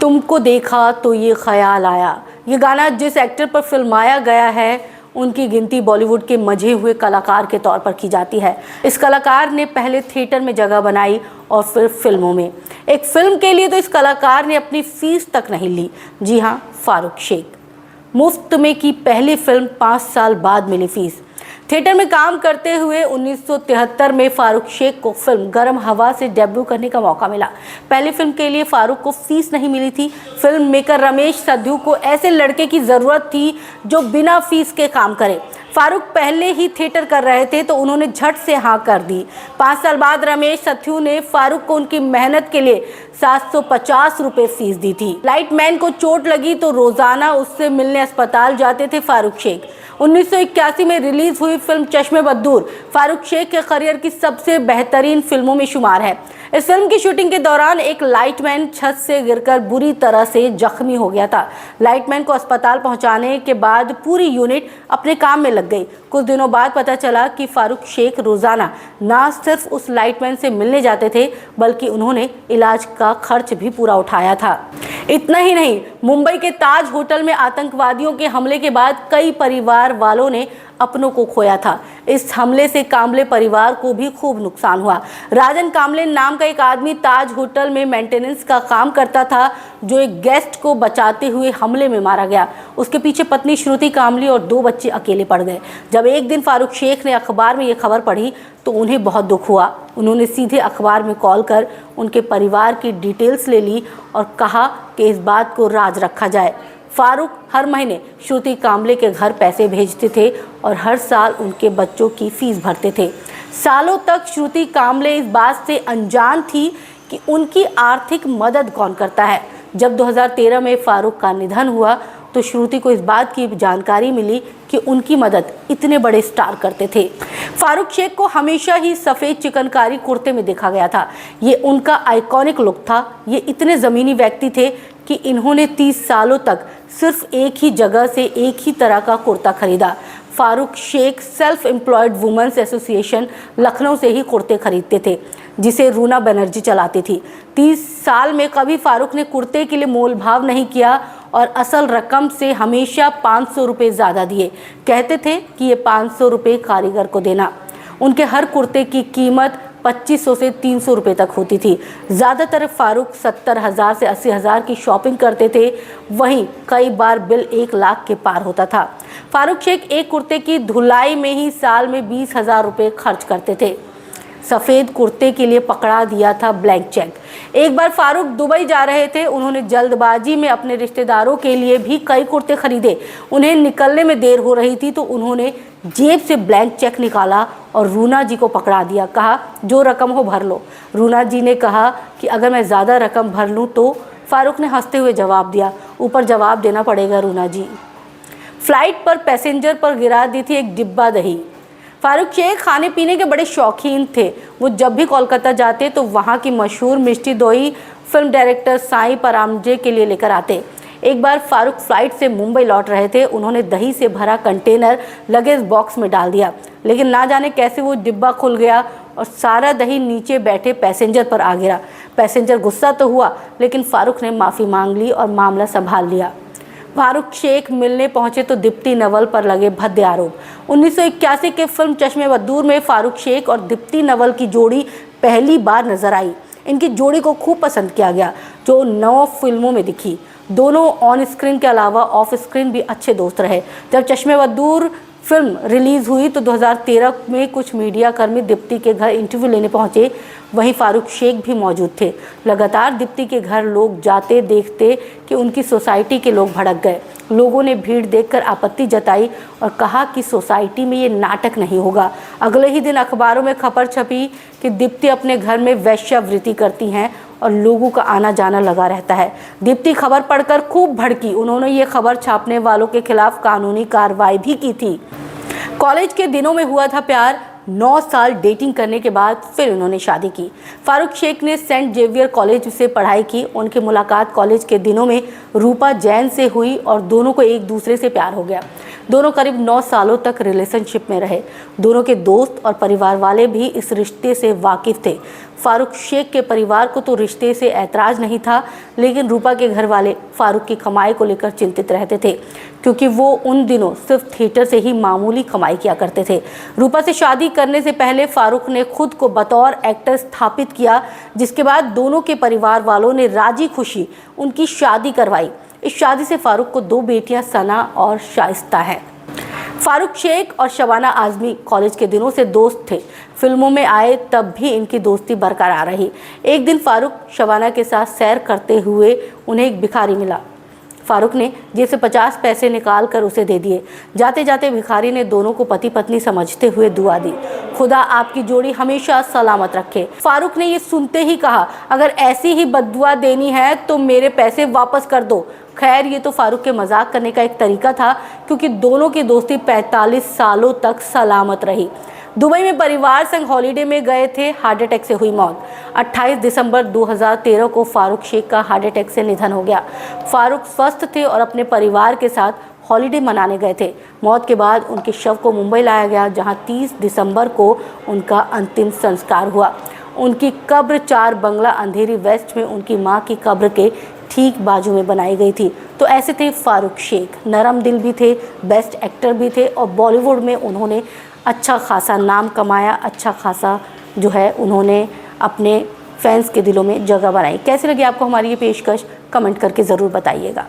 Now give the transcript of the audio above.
तुमको देखा तो ये ख्याल आया। ये गाना जिस एक्टर पर फिल्माया गया है उनकी गिनती बॉलीवुड के मंझे हुए कलाकार के तौर पर की जाती है। इस कलाकार ने पहले थिएटर में जगह बनाई और फिर फिल्मों में। एक फिल्म के लिए तो इस कलाकार ने अपनी फीस तक नहीं ली। जी हाँ, फारूक शेख। मुफ्त में की पहली फिल्म, 5 साल बाद मिली फीस। थिएटर में काम करते हुए 1973 में फारूक शेख को फिल्म गरम हवा से डेब्यू करने का मौका मिला। पहली फिल्म के लिए फारूक को फीस नहीं मिली थी। फिल्म मेकर रमेश सद्धू को ऐसे लड़के की ज़रूरत थी जो बिना फीस के काम करे। फारूक पहले ही थिएटर कर रहे थे तो उन्होंने झट से हाँ कर दी। 5 साल बाद रमेश सद्धू ने फारूक को उनकी मेहनत के लिए 750 रुपये फीस दी थी। लाइटमैन को चोट लगी तो रोजाना उससे मिलने अस्पताल जाते थे फारूक शेख। 1981 में रिलीज हुई फिल्म चश्मे बद्दूर फारूक शेख के करियर की सबसे बेहतरीन फिल्मों में शुमार है। इस फिल्म की शूटिंग के दौरान एक लाइटमैन छत से गिरकर बुरी तरह से जख्मी हो गया था। लाइटमैन को अस्पताल पहुंचाने के बाद पूरी यूनिट अपने काम में लग गई। कुछ दिनों बाद पता चला कि फारूक शेख रोजाना ना सिर्फ उस लाइटमैन से मिलने जाते थे बल्कि उन्होंने इलाज का खर्च भी पूरा उठाया था। इतना ही नहीं, मुंबई के ताज होटल में आतंकवादियों के हमले के बाद कई परिवार वालों ने अपनों को खोया था। इस हमले से कामले परिवार को भी खूब नुकसान हुआ। राजन कामले नाम का एक आदमी ताज होटल में मेंटेनेंस का काम करता था जो एक गेस्ट को बचाते हुए हमले में मारा गया। उसके पीछे पत्नी श्रुति कामली और 2 बच्चे अकेले पड़ गए। जब एक दिन फारूक शेख ने अखबार में ये खबर पढ़ी तो उन्हें बहुत दुख हुआ। उन्होंने सीधे अखबार में कॉल कर उनके परिवार की डिटेल्स ले ली और कहा कि इस बात को राज रखा जाए। फारूक हर महीने श्रुति कामले के घर पैसे भेजते थे और हर साल उनके बच्चों की फीस भरते थे। सालों तक श्रुति कामले इस बात से अनजान थी कि उनकी आर्थिक मदद कौन करता है। जब 2013 में फारूक का निधन हुआ तो श्रुति को इस बात की जानकारी मिली कि उनकी मदद इतने बड़े स्टार करते थे। फारूक शेख को हमेशा ही सफ़ेद चिकनकारी कुर्ते में देखा गया था। ये उनका आइकॉनिक लुक था। ये इतने ज़मीनी व्यक्ति थे कि इन्होंने 30 सालों तक सिर्फ एक ही जगह से एक ही तरह का कुर्ता खरीदा। Farooq Sheikh self employed women's association Lucknow से ही कुर्ते खरीदते थे जिसे रूना बनर्जी चलाती थी। 30 साल में कभी फारूक ने कुर्ते के लिए मोल भाव नहीं किया और असल रकम से हमेशा 500 रुपये ज़्यादा दिए। कहते थे कि ये 500 रुपये कारीगर को देना। उनके हर कुर्ते की कीमत 2500 से 300 रुपये तक होती थी। ज़्यादातर फारूक 70,000 से 80,000 की शॉपिंग करते थे। वहीं कई बार बिल 1 लाख के पार होता था। फारूक शेख एक कुर्ते की धुलाई में ही साल में 20,000 रुपये खर्च करते थे। सफ़ेद कुर्ते के लिए पकड़ा दिया था ब्लैंक चेक। एक बार फारूक दुबई जा रहे थे। उन्होंने जल्दबाजी में अपने रिश्तेदारों के लिए भी कई कुर्ते खरीदे। उन्हें निकलने में देर हो रही थी तो उन्होंने जेब से ब्लैंक चेक निकाला और रूना जी को पकड़ा दिया। कहा, जो रकम हो भर लो। रूना जी ने कहा कि अगर मैं ज़्यादा रकम भर लूँ तो। फारूक ने हंसते हुए जवाब दिया, ऊपर जवाब देना पड़ेगा रूना जी। फ्लाइट पर पैसेंजर पर गिरा दी थी एक डिब्बा दही। फारूक शेख खाने पीने के बड़े शौकीन थे। वो जब भी कोलकाता जाते तो वहाँ की मशहूर मिष्टी दोई फिल्म डायरेक्टर साईं परांजपे के लिए लेकर आते। एक बार फारूक फ्लाइट से मुंबई लौट रहे थे। उन्होंने दही से भरा कंटेनर लगेज बॉक्स में डाल दिया, लेकिन ना जाने कैसे वो डिब्बा खुल गया और सारा दही नीचे बैठे पैसेंजर पर आ गिरा। पैसेंजर गुस्सा तो हुआ लेकिन फारूक ने माफ़ी मांग ली और मामला संभाल लिया। फारूक शेख मिलने पहुंचे तो दीप्ति नवल पर लगे भद्दे आरोप। 1981 के फिल्म चश्मे बद्दूर में फारूक शेख और दीप्ति नवल की जोड़ी पहली बार नजर आई। इनकी जोड़ी को खूब पसंद किया गया जो 9 फिल्मों में दिखी। दोनों ऑन स्क्रीन के अलावा ऑफ स्क्रीन भी अच्छे दोस्त रहे। जब चश्मे बद्दूर फिल्म रिलीज़ हुई तो 2013 में कुछ मीडिया कर्मी दीप्ति के घर इंटरव्यू लेने पहुंचे। वहीं फारूक शेख भी मौजूद थे। लगातार दीप्ति के घर लोग जाते देखते कि उनकी सोसाइटी के लोग भड़क गए। लोगों ने भीड़ देखकर आपत्ति जताई और कहा कि सोसाइटी में ये नाटक नहीं होगा। अगले ही दिन अखबारों में खबर छपी कि दीप्ति अपने घर में वेश्यावृत्ति करती हैं और लोगों का आना जाना लगा रहता है। दीप्ति खबर पढ़कर खूब भड़की। उन्होंने ये खबर छापने वालों के खिलाफ कानूनी कार्रवाई भी की थी। कॉलेज के दिनों में हुआ था प्यार। 9 साल डेटिंग करने के बाद फिर उन्होंने शादी की। फारूक शेख ने सेंट जेवियर कॉलेज से पढ़ाई की। उनकी मुलाकात कॉलेज के दिनों में रूपा जैन से हुई और दोनों को एक दूसरे से प्यार हो गया। दोनों करीब 9 सालों तक रिलेशनशिप में रहे। दोनों के दोस्त और परिवार वाले भी इस रिश्ते से वाकिफ थे। फारूक शेख के परिवार को तो रिश्ते से ऐतराज़ नहीं था, लेकिन रूपा के घर वाले फारूक की कमाई को लेकर चिंतित रहते थे, क्योंकि वो उन दिनों सिर्फ थिएटर से ही मामूली कमाई किया करते थे। रूपा से शादी करने से पहले फारूक ने खुद को बतौर एक्टर स्थापित किया, जिसके बाद दोनों के परिवार वालों ने राजी खुशी उनकी शादी करवाई। इस शादी से फारूक को 2 बेटियां सना और शाइस्ता है। फारूक शेख और शबाना आज़मी कॉलेज के दिनों से दोस्त थे। फिल्मों में आए तब भी इनकी दोस्ती बरकरार रही। एक दिन फारूक शबाना के साथ सैर करते हुए उन्हें एक भिखारी मिला। फारूक ने जेब से 50 पैसे निकाल कर उसे दे दिए। जाते जाते भिखारी ने दोनों को पति पत्नी समझते हुए दुआ दी, खुदा आपकी जोड़ी हमेशा सलामत रखे। फारूक ने ये सुनते ही कहा, अगर ऐसी ही बद्दुआ देनी है तो मेरे पैसे वापस कर दो। खैर, ये तो फारूक के मजाक करने का एक तरीका था, क्योंकि दोनों की दोस्ती 45 सालों तक सलामत रही। दुबई में परिवार संग हॉलीडे में गए थे, हार्ट अटैक से हुई मौत। 28 दिसंबर 2013 को फारूक शेख का हार्ट अटैक से निधन हो गया। फारूक स्वस्थ थे और अपने परिवार के साथ हॉलीडे मनाने गए थे। मौत के बाद उनके शव को मुंबई लाया गया, जहां 30 दिसंबर को उनका अंतिम संस्कार हुआ। उनकी कब्र 4 बंगला अंधेरी वेस्ट में उनकी मां की कब्र के ठीक बाजू में बनाई गई थी। तो ऐसे थे फारूक शेख, नरम दिल भी थे, बेस्ट एक्टर भी थे और बॉलीवुड में उन्होंने अच्छा खासा नाम कमाया, अच्छा खासा जो है उन्होंने अपने फैंस के दिलों में जगह बनाई। कैसी लगी आपको हमारी ये पेशकश, कमेंट करके ज़रूर बताइएगा।